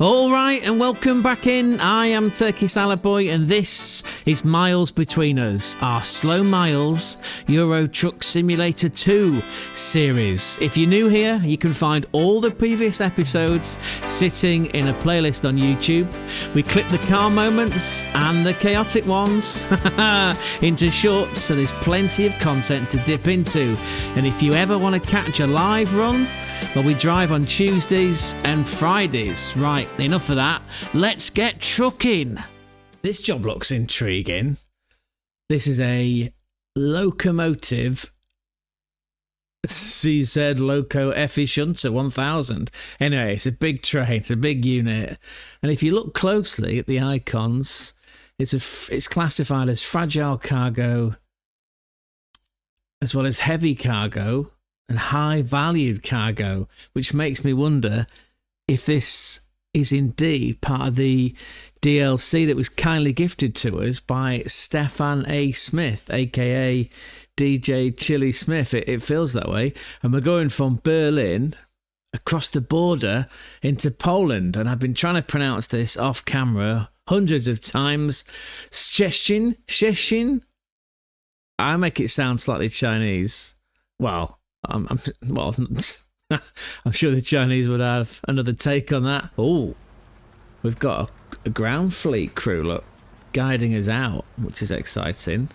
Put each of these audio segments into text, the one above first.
All right, and welcome back in. I am Turkey Salad Boy, and this is Miles Between Us, our Slow Miles Euro Truck Simulator 2 series. If you're new here, you can find all the previous episodes sitting in a playlist on YouTube. We clip the car moments and the chaotic ones into shorts, so there's plenty of content to dip into. And if you ever want to catch a live run, well, we drive on Tuesdays and Fridays. Right, enough of that. Let's get trucking. This job looks intriguing. This is a locomotive CZ LOKO EffiShunter 1000. Anyway, it's a big train, it's a big unit. And if you look closely at the icons, it's classified as fragile cargo, as well as heavy cargo and high valued cargo, which makes me wonder if this is indeed part of the DLC that was kindly gifted to us by Stefan A. Smith, aka DJ Chili Smith. It feels that way. And we're going from Berlin across the border into Poland, and I've been trying to pronounce this off camera hundreds of times. Szczecin. I make it sound slightly Chinese. Well, I'm sure the Chinese would have another take on that. Oh, we've got a ground fleet crew, look, guiding us out, which is exciting.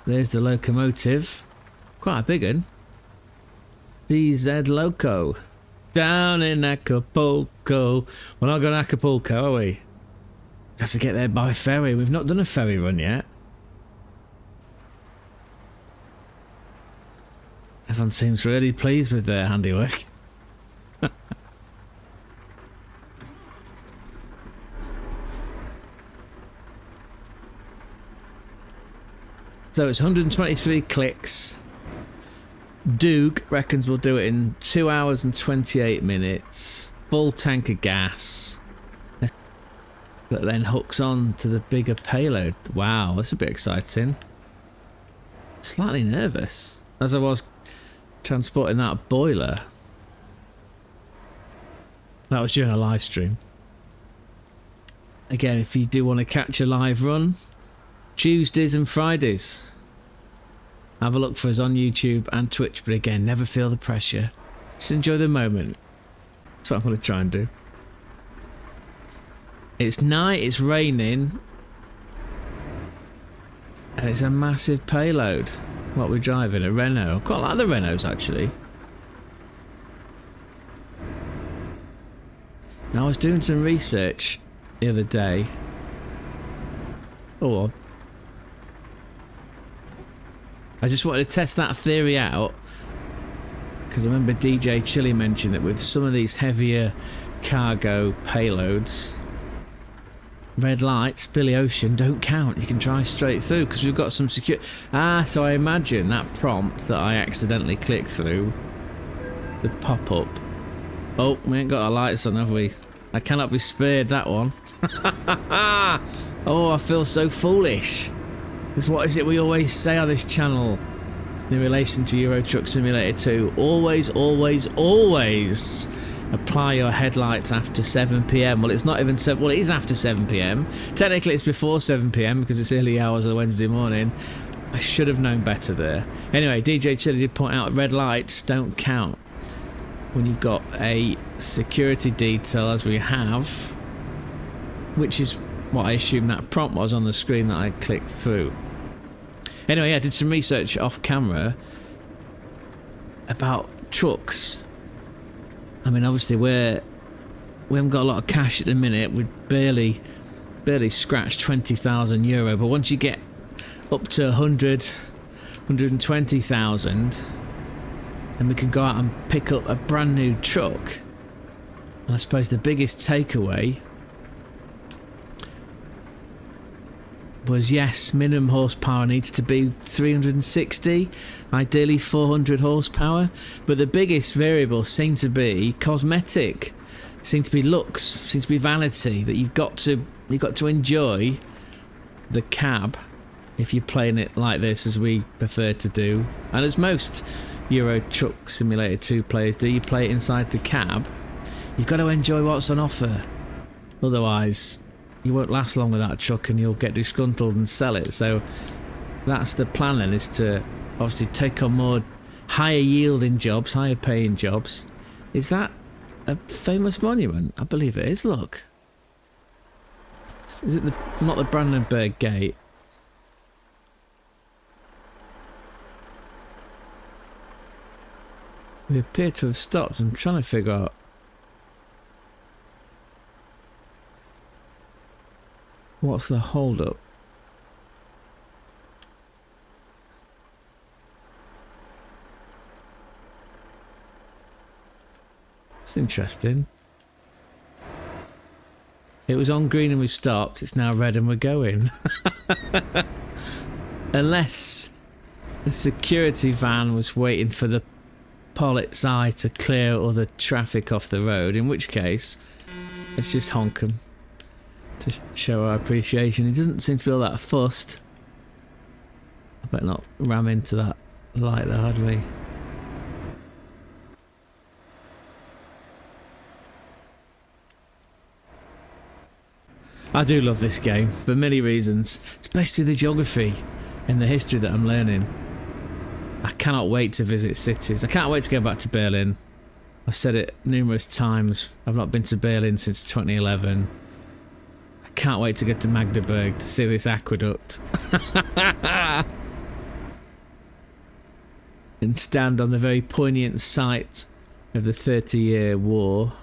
There's the locomotive, quite a big one. CZ LOKO, down in Acapulco. We're not going to Acapulco, are we? We have to get there by ferry. We've not done a ferry run yet. Everyone seems really pleased with their handiwork. So it's 123 clicks. Doug reckons we'll do it in 2 hours and 28 minutes. Full tank of gas. That then hooks on to the bigger payload. Wow, that's a bit exciting. Slightly nervous, as I was transporting that boiler. That was during a live stream. Again, if you do want to catch a live run, Tuesdays and Fridays, have a look for us on YouTube and Twitch. But again, never feel the pressure, just enjoy the moment. That's what I'm going to try and do. It's night, it's raining, and it's a massive payload. What we're driving, a Renault. I quite like the Renaults actually. Now, I was doing some research the other day. Oh, I just wanted to test that theory out, because I remember DJ Chili mentioned that with some of these heavier cargo payloads, red lights, Billy Ocean, don't count. You can drive straight through because we've got some secure. So I imagine that prompt that I accidentally clicked through, the pop-up. Oh, we ain't got our lights on, have we? I cannot be spared that one. Oh, I feel so foolish. Because what is it we always say on this channel in relation to Euro Truck Simulator 2? Always, always, always apply your headlights after 7 PM. Well, it's not even 7. Well, it is after 7 PM. Technically, it's before 7 PM because it's early hours of Wednesday morning. I should have known better there. Anyway, DJ Chili did point out red lights don't count when you've got a security detail, as we have, which is what I assume that prompt was on the screen that I clicked through. Anyway, I did some research off camera about trucks. I mean, obviously we haven't got a lot of cash at the minute. We barely scratched 20,000 euro. But once you get up to 100, 120,000, then we can go out and pick up a brand new truck. And I suppose the biggest takeaway was, yes, minimum horsepower needs to be 360, ideally 400 horsepower, but the biggest variable seemed to be cosmetic, seemed to be looks, seemed to be vanity, that you've got to enjoy the cab if you're playing it like this, as we prefer to do, and as most Euro Truck Simulator 2 players do. You play it inside the cab. You've got to enjoy what's on offer. Otherwise, you won't last long with that truck and you'll get disgruntled and sell it. So that's the plan then, is to obviously take on more higher yielding jobs, higher paying jobs. Is that a famous monument? I believe it is, look. Is it not the Brandenburg Gate? We appear to have stopped. I'm trying to figure out. What's the hold up? It's interesting. It was on green and we stopped. It's now red and we're going. Unless the security van was waiting for the polizei to clear all the traffic off the road, in which case, let's just honk them to show our appreciation. It doesn't seem to be all that fussed. I better not ram into that light there, had we? I do love this game for many reasons. It's basically the geography and the history that I'm learning. I cannot wait to visit cities. I can't wait to go back to Berlin. I've said it numerous times. I've not been to Berlin since 2011. I can't wait to get to Magdeburg to see this aqueduct. And stand on the very poignant site of the 30-year war.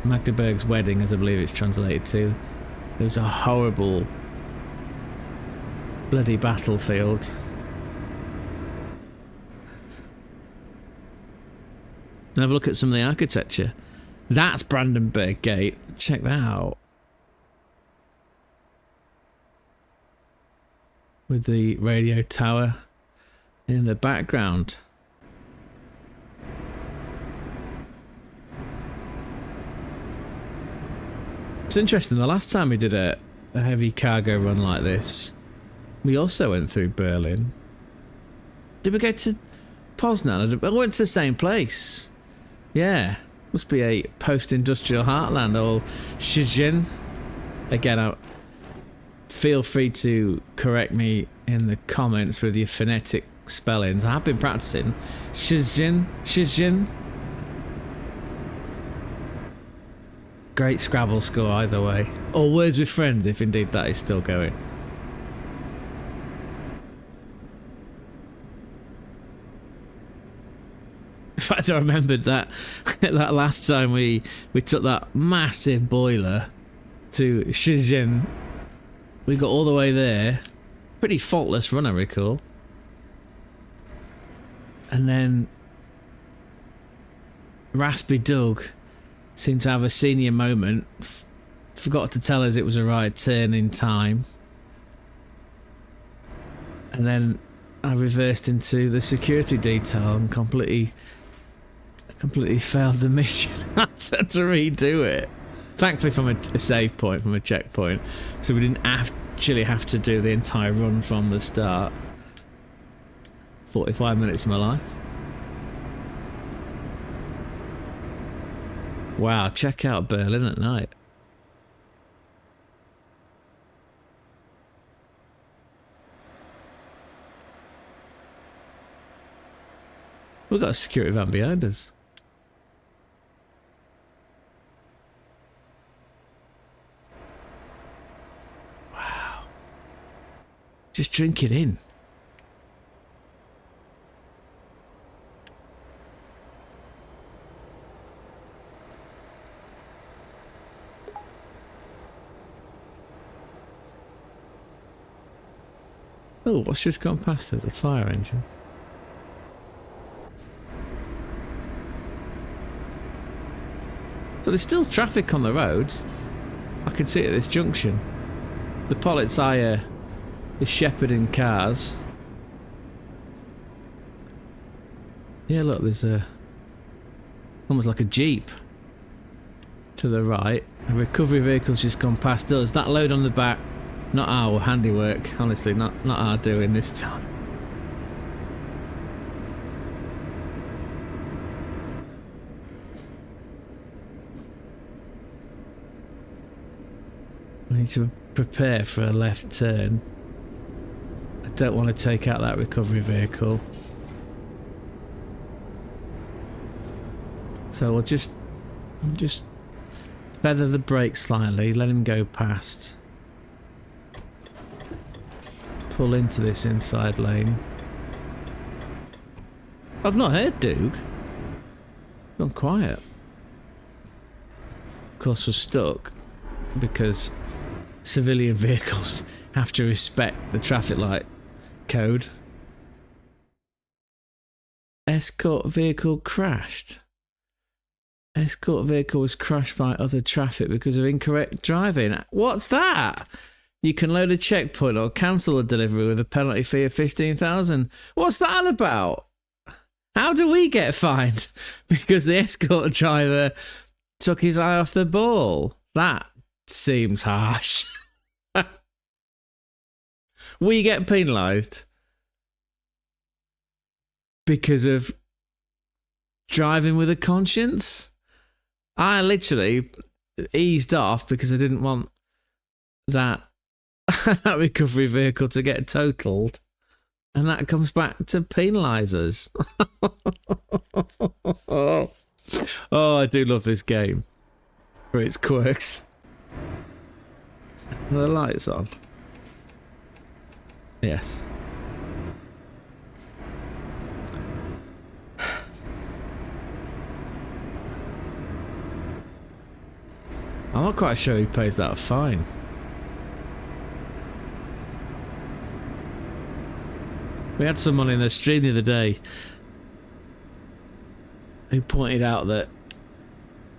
Magdeburg's wedding, as I believe it's translated to. It was a horrible, bloody battlefield. And have a look at some of the architecture. That's Brandenburg Gate. Check that out. With the radio tower in the background. It's interesting, the last time we did a heavy cargo run like this, we also went through Berlin. Did we go to Poznan? I went to the same place. Yeah, must be a post-industrial heartland, or Szczecin. Again, feel free to correct me in the comments with your phonetic spellings. I have been practicing. Szczecin. Great Scrabble score either way. Or Words with Friends, if indeed that is still going. In fact, I remembered that that last time we took that massive boiler to Szczecin. We got all the way there. Pretty faultless run, I recall. And then Raspy Doug seemed to have a senior moment. Forgot to tell us it was a right turn in time. And then I reversed into the security detail and completely failed the mission. I had to redo it. Thankfully from a save point, from a checkpoint. So we didn't actually have to do the entire run from the start. 45 minutes of my life. Wow, check out Berlin at night. We've got a security van behind us. Wow. Just drink it in. Oh, what's just gone past? There's a fire engine. So there's still traffic on the roads. I can see it at this junction. The polizei is shepherding cars. Yeah, look, there's almost like a jeep to the right. A recovery vehicle's just gone past us. That load on the back, not our handiwork, honestly, not our doing this time. I need to prepare for a left turn. I don't want to take out that recovery vehicle. So we'll just feather the brake slightly, let him go past. Pull into this inside lane. I've not heard Duke. Gone quiet. Of course we're stuck because civilian vehicles have to respect the traffic light code. Escort vehicle crashed. Escort vehicle was crashed by other traffic because of incorrect driving. What's that? You can load a checkpoint or cancel a delivery with a penalty fee of 15,000. What's that about? How do we get fined? Because the escort driver took his eye off the ball. That seems harsh. We get penalised because of driving with a conscience? I literally eased off because I didn't want that recovery vehicle to get totaled. And that comes back to penalise us. Oh, I do love this game for its quirks. Are the lights on? Yes. I'm not quite sure who pays that fine. We had someone in the stream the other day who pointed out that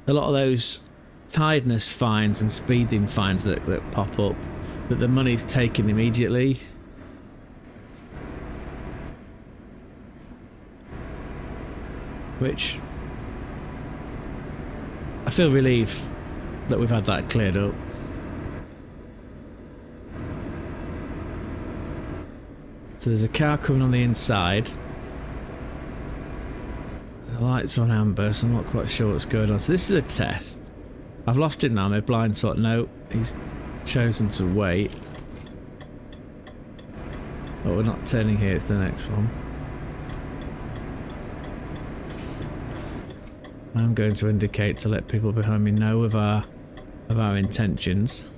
a lot of those tiredness fines and speeding fines that pop up, that the money's taken immediately. Which I feel relieved that we've had that cleared up. So there's a car coming on the inside. The light's on amber, so I'm not quite sure what's going on. So this is a test. I've lost it now, my blind spot. No, he's chosen to wait. But we're not turning here, it's the next one. I'm going to indicate to let people behind me know of our intentions.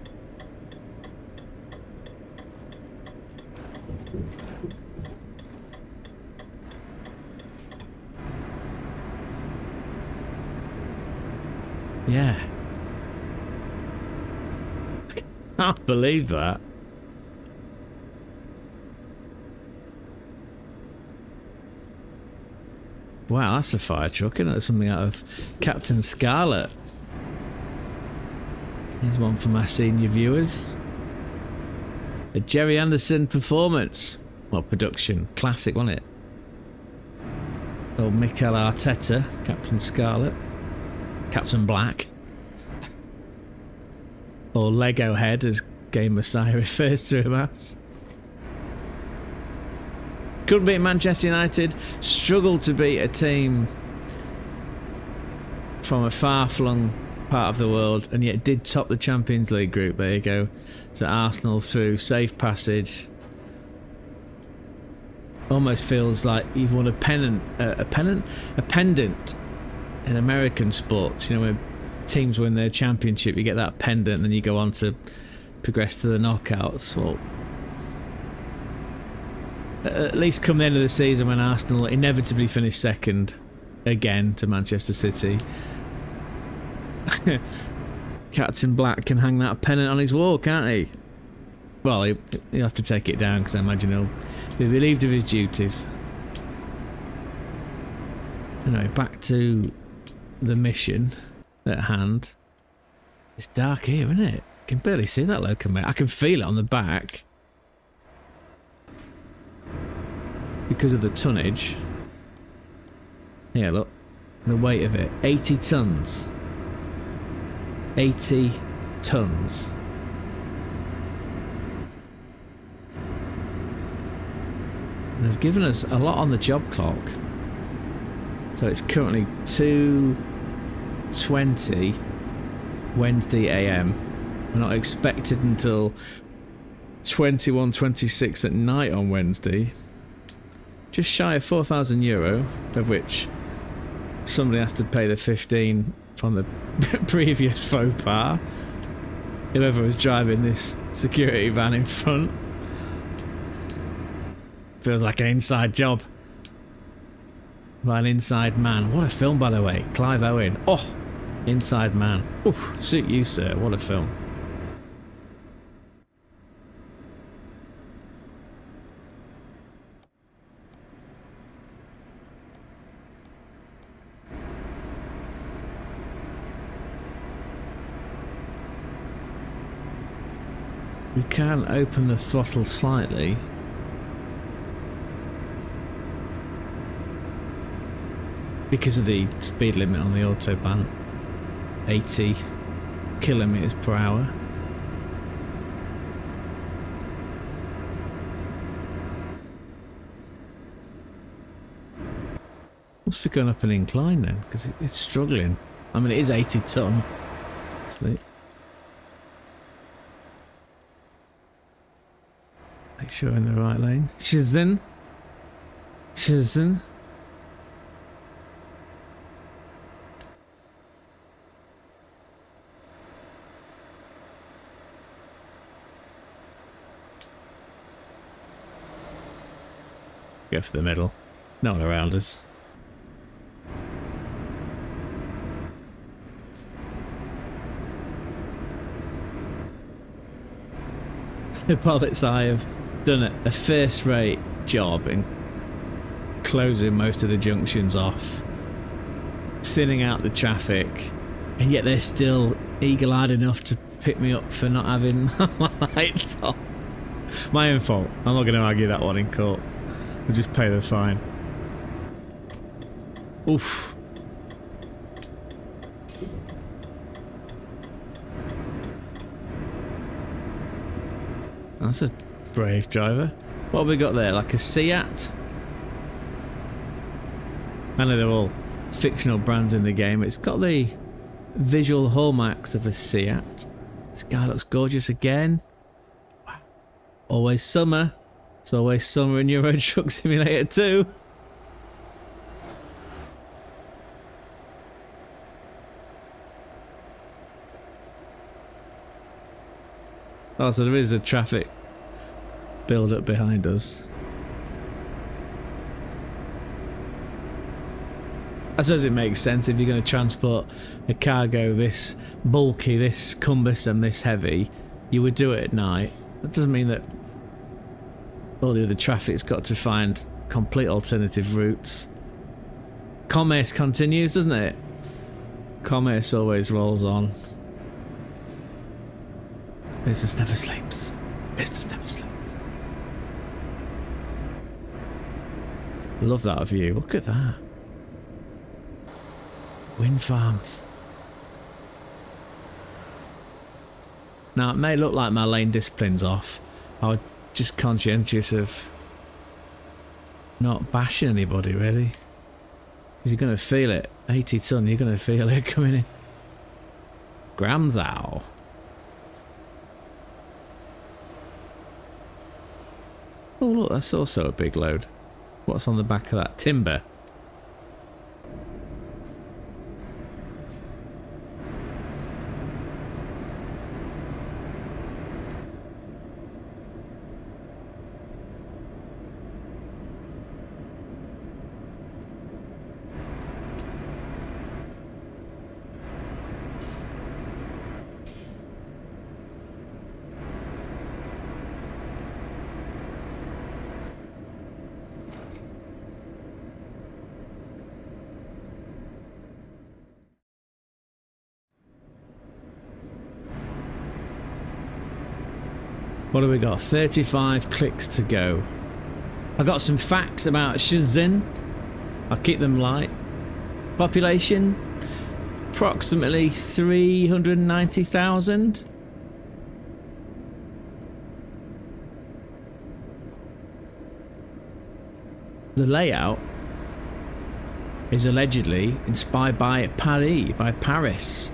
Yeah. I can't believe that. Wow, that's a fire truck, isn't it? Something out of Captain Scarlet. Here's one for my senior viewers. A Jerry Anderson performance. Well, production. Classic, wasn't it? Old Mikel Arteta, Captain Scarlet. Captain Black. Or Lego Head, as Game Messiah refers to him as. Couldn't beat Manchester United. Struggled to beat a team from a far-flung part of the world, and yet did top the Champions League group. There you go. So Arsenal through safe passage. Almost feels like you've won a pendant in American sports. You know, when teams win their championship, you get that pendant, and then you go on to progress to the knockouts. Well, at least come the end of the season, when Arsenal inevitably finish second again to Manchester City, Captain Black can hang that pennant on his wall, can't he? Well, he'll have to take it down, because I imagine he'll be relieved of his duties. Anyway, back to the mission at hand. It's dark here, isn't it? I can barely see that locomotive. I can feel it on the back because of the tonnage. Yeah, look, the weight of it, 80 tons. 80 tons. And they've given us a lot on the job clock. So it's currently 2:20 Wednesday AM. We're not expected until 21:26 at night on Wednesday. Just shy of €4,000, of which somebody has to pay the 15 from the previous faux pas. Whoever was driving this security van in front. Feels like an inside job. By an inside man. What a film, by the way. Clive Owen. Oh, Inside Man. Oof, suit you, sir. What a film. We can open the throttle slightly. Because of the speed limit on the autobahn. 80 kilometres per hour. Must be going up an incline then, because it's struggling. I mean, it is 80 tonne. Make sure we're in the right lane. Szczecin. Szczecin. Go for the middle. No one around us. The pilots I have done a first-rate job in closing most of the junctions off, thinning out the traffic, and yet they're still eagle-eyed enough to pick me up for not having my lights on. My own fault. I'm not going to argue that one in court. We'll just pay the fine. Oof. That's a brave driver. What have we got there? Like a Seat? I know they're all fictional brands in the game. It's got the visual hallmarks of a Seat. This guy looks gorgeous again. Wow. Always summer. It's always summer in Euro Truck Simulator 2. Oh, so there is a traffic build-up behind us. I suppose it makes sense if you're going to transport a cargo this bulky, this cumbersome, this heavy, you would do it at night. That doesn't mean that all the other traffic's got to find complete alternative routes. Commerce continues, doesn't it? Commerce always rolls on. Business never sleeps. Business never sleeps. Love that view. Look at that. Wind farms. Now, it may look like my lane discipline's off. I'm just conscientious of not bashing anybody, really. Because you're going to feel it. 80 tonne, you're going to feel it coming in. Gramsow. Oh, look, that's also a big load. What's on the back of that? Timber. What do we got? 35 clicks to go. I got some facts about Szczecin. I'll keep them light. Population, approximately 390,000. The layout is allegedly inspired by Paris,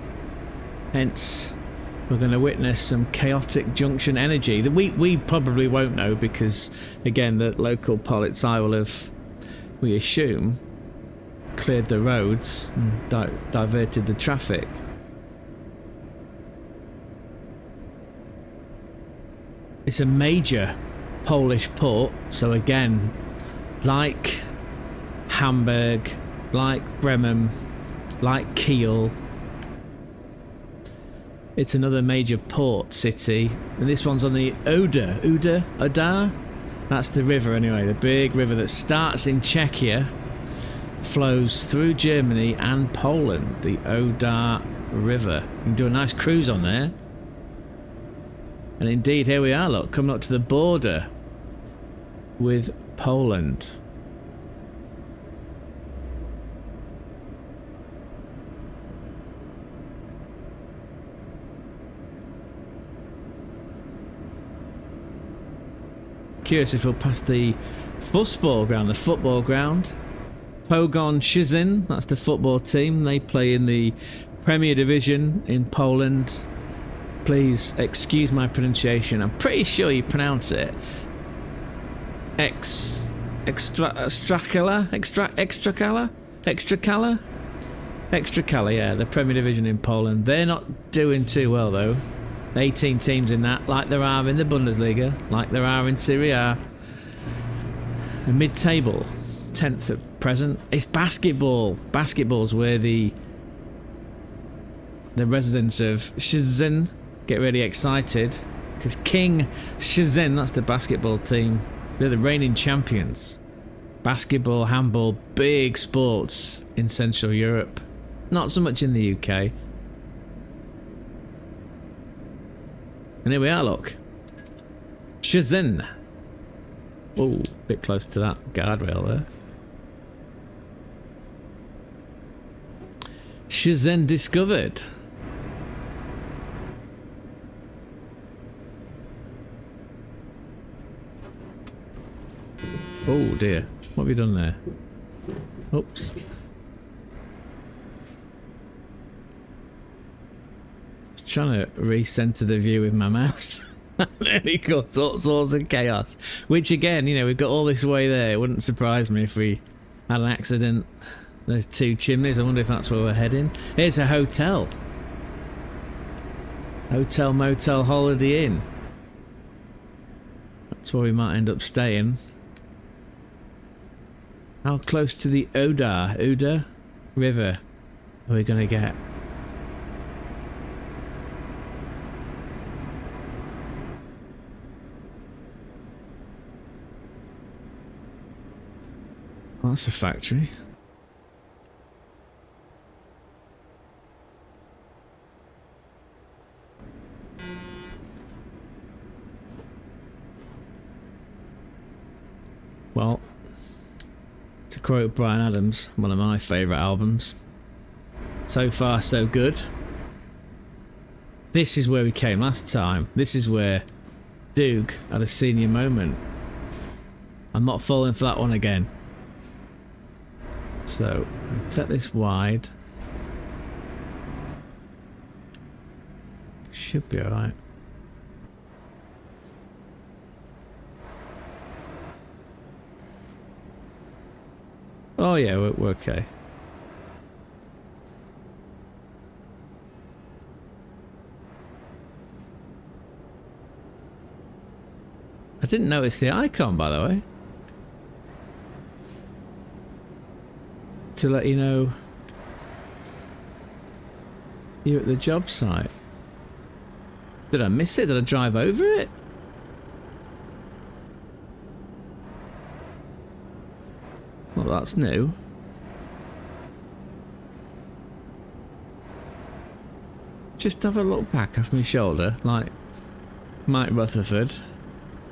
hence we're going to witness some chaotic junction energy that we probably won't know because, again, the local polizei will have, we assume, cleared the roads and diverted the traffic. It's a major Polish port, so again, like Hamburg, like Bremen, like Kiel, it's another major port city, and this one's on the Oder? That's the river anyway, the big river that starts in Czechia, flows through Germany and Poland, the Oder River. You can do a nice cruise on there. And indeed, here we are, look, coming up to the border with Poland. Curious if we'll pass the football ground, Pogoń Szczecin, that's the football team. They play in the Premier Division in Poland. Please excuse my pronunciation. I'm pretty sure you pronounce it Extracala, yeah, the Premier Division in Poland. They're not doing too well though. 18 teams in that, like there are in the Bundesliga, like there are in Serie A. The mid-table, 10th at present. It's basketball. Basketball's where the residents of Szczecin get really excited, because King Szczecin, that's the basketball team, they're the reigning champions. Basketball, handball, big sports in Central Europe. Not so much in the UK. And here we are, look. Szczecin. Oh, bit close to that guardrail there. Szczecin discovered. Oh dear, what have you done there? Oops. Trying to recenter the view with my mouse. Nearly caused all sorts of chaos. Which again, you know, we've got all this way there. It wouldn't surprise me if we had an accident. There's two chimneys. I wonder if that's where we're heading. Here's a hotel. Hotel, motel, holiday inn. That's where we might end up staying. How close to the Oder River are we going to get? Oh, that's a factory. Well, to quote Bryan Adams, one of my favourite albums, so far so good. This is where we came last time. This is where Doug had a senior moment. I'm not falling for that one again. So, let's set this wide. Should be alright. Oh yeah, we're okay. I didn't notice the icon, by the way. To let you know you're at the job site. Did I miss it? Did I drive over it? Well, that's new. Just have a look back off my shoulder, like Mike Rutherford,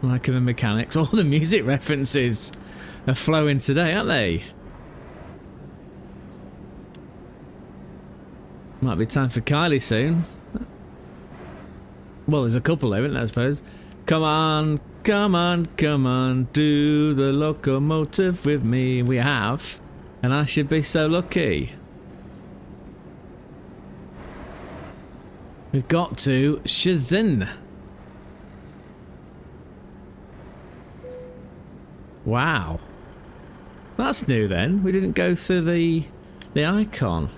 like in the Mechanics. All the music references are flowing today, aren't they? Might be time for Kylie soon. Well, there's a couple there, isn't there, I suppose. Come on, come on, come on, do the locomotive with me. We have, and I should be so lucky. We've got to Szczecin. Wow. That's new then. We didn't go through the icon.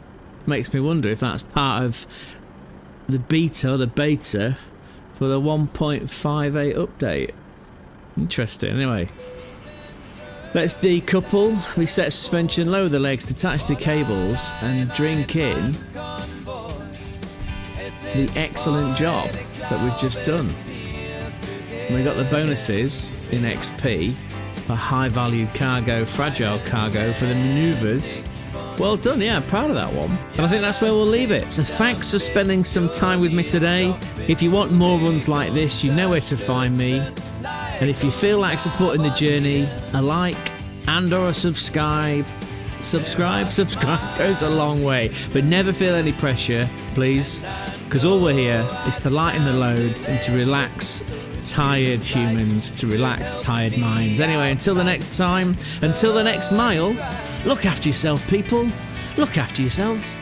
Makes me wonder if that's part of the beta for the 1.58 update. Interesting. Anyway, let's decouple, reset suspension, lower the legs, detach the cables, and drink in the excellent job that we've just done. And we got the bonuses in XP for high value cargo, fragile cargo for the manoeuvres. Well done, yeah, I'm proud of that one. And I think that's where we'll leave it. So thanks for spending some time with me today. If you want more runs like this, you know where to find me. And if you feel like supporting the journey, a like and or a subscribe goes a long way. But never feel any pressure, please, because all we're here is to lighten the load and to relax tired humans, to relax tired minds. Anyway, until the next time, until the next mile, look after yourself, people. Look after yourselves.